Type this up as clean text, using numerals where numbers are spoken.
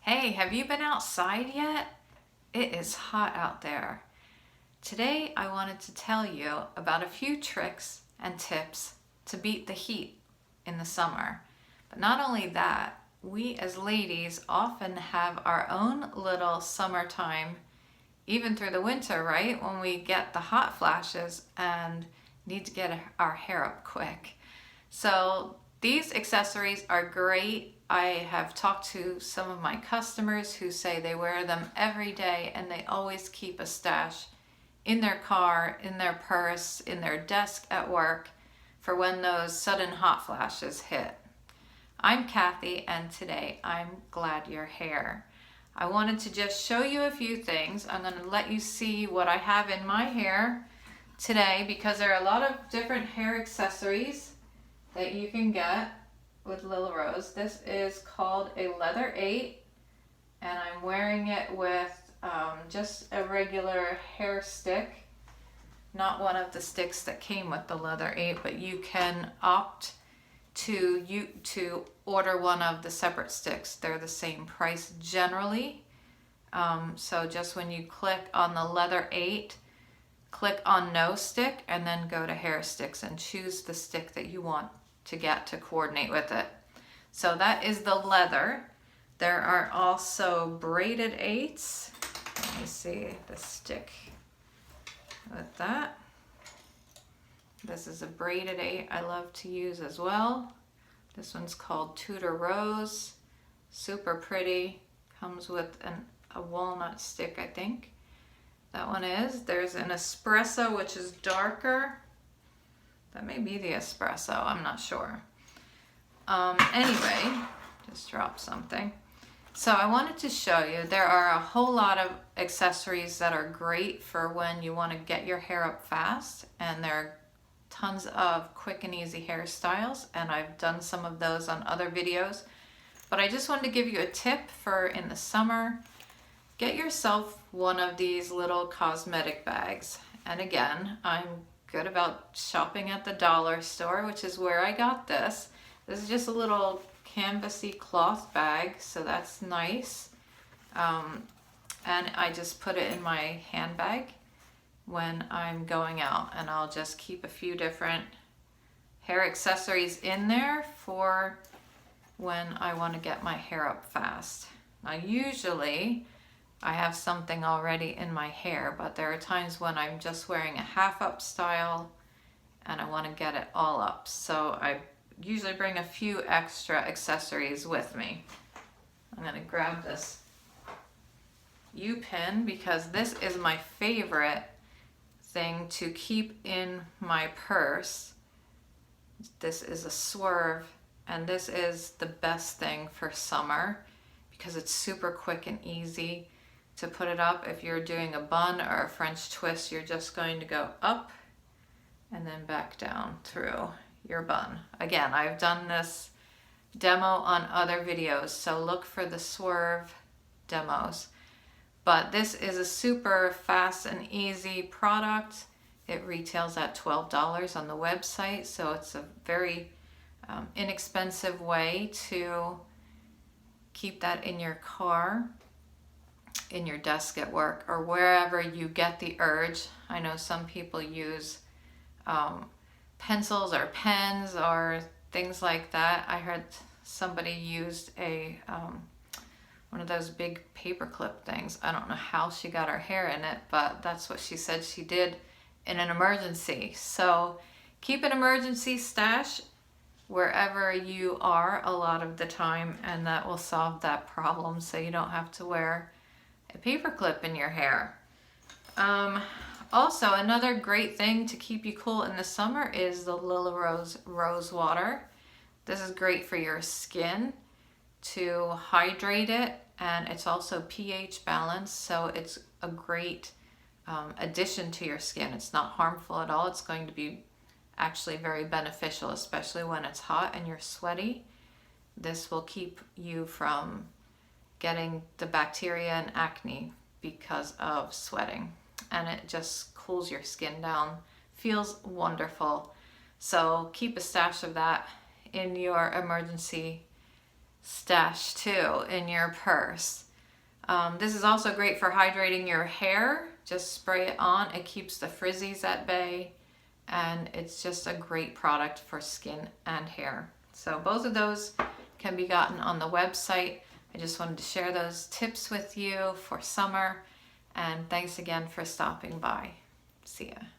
Hey, have you been outside yet? It is hot out there. Today I wanted to tell you about a few tricks and tips to beat the heat in the summer. But not only that, we as ladies often have our own little summertime, even through the winter, right? When we get the hot flashes and need to get our hair up quick. So these accessories are great. I have talked to some of my customers who say they wear them every day and they always keep a stash in their car, in their purse, in their desk at work for when those sudden hot flashes hit. I'm Kathy and today I'm glad you're here. I wanted to just show you a few things. I'm going to let you see what I have in my hair today because there are a lot of different hair accessories that you can get with Lilla Rose. This is called a leather 8 and I'm wearing it with just a regular hair stick, not one of the sticks that came with the leather 8, but you can opt to order one of the separate sticks. They're the same price generally. So just when you click on the leather 8, click on no stick and then go to hair sticks and choose the stick that you want to get to coordinate with it. So that is the leather. There are also braided 8s. Let me see the stick with that. This is a braided 8 I love to use as well. This one's called Tudor Rose. Super pretty. Comes with a walnut stick, I think. That one is. There's an espresso, which is darker. That may be the espresso, I'm not sure. Anyway, just dropped something. So I wanted to show you, there are a whole lot of accessories that are great for when you want to get your hair up fast, and there are tons of quick and easy hairstyles, and I've done some of those on other videos. But I just wanted to give you a tip for in the summer. Get yourself one of these little cosmetic bags. And again, I'm good about shopping at the dollar store, which is where I got this. This is just a little canvasy cloth bag, so that's nice. And I just put it in my handbag when I'm going out, and I'll just keep a few different hair accessories in there for when I want to get my hair up fast. Now usually I have something already in my hair, but there are times when I'm just wearing a half up style and I want to get it all up. So I usually bring a few extra accessories with me. I'm going to grab this U-pin because this is my favorite thing to keep in my purse. This is a Swerve, and this is the best thing for summer because it's super quick and easy to put it up. If you're doing a bun or a French twist, you're just going to go up and then back down through your bun. Again, I've done this demo on other videos, so look for the Swerve demos. But this is a super fast and easy product. It retails at $12 on the website, so it's a very inexpensive way to keep that in your car, in your desk at work, or wherever you get the urge. I know some people use pencils or pens or things like that. I heard somebody used a one of those big paperclip things. I don't know how she got her hair in it, but that's what she said she did in an emergency. So keep an emergency stash wherever you are a lot of the time, and that will solve that problem so you don't have to wear a paperclip in your hair. Also, another great thing to keep you cool in the summer is the Lilla Rose rose water. This is great for your skin to hydrate it, and it's also pH balanced, so it's a great addition to your skin. It's not harmful at all. It's going to be actually very beneficial, especially when it's hot and you're sweaty. This will keep you from getting the bacteria and acne because of sweating, and it just cools your skin down. Feels wonderful. So keep a stash of that in your emergency stash too in your purse. This is also great for hydrating your hair. Just spray it on. It keeps the frizzies at bay, and it's just a great product for skin and hair. So both of those can be gotten on the website. I just wanted to share those tips with you for summer, and thanks again for stopping by. See ya.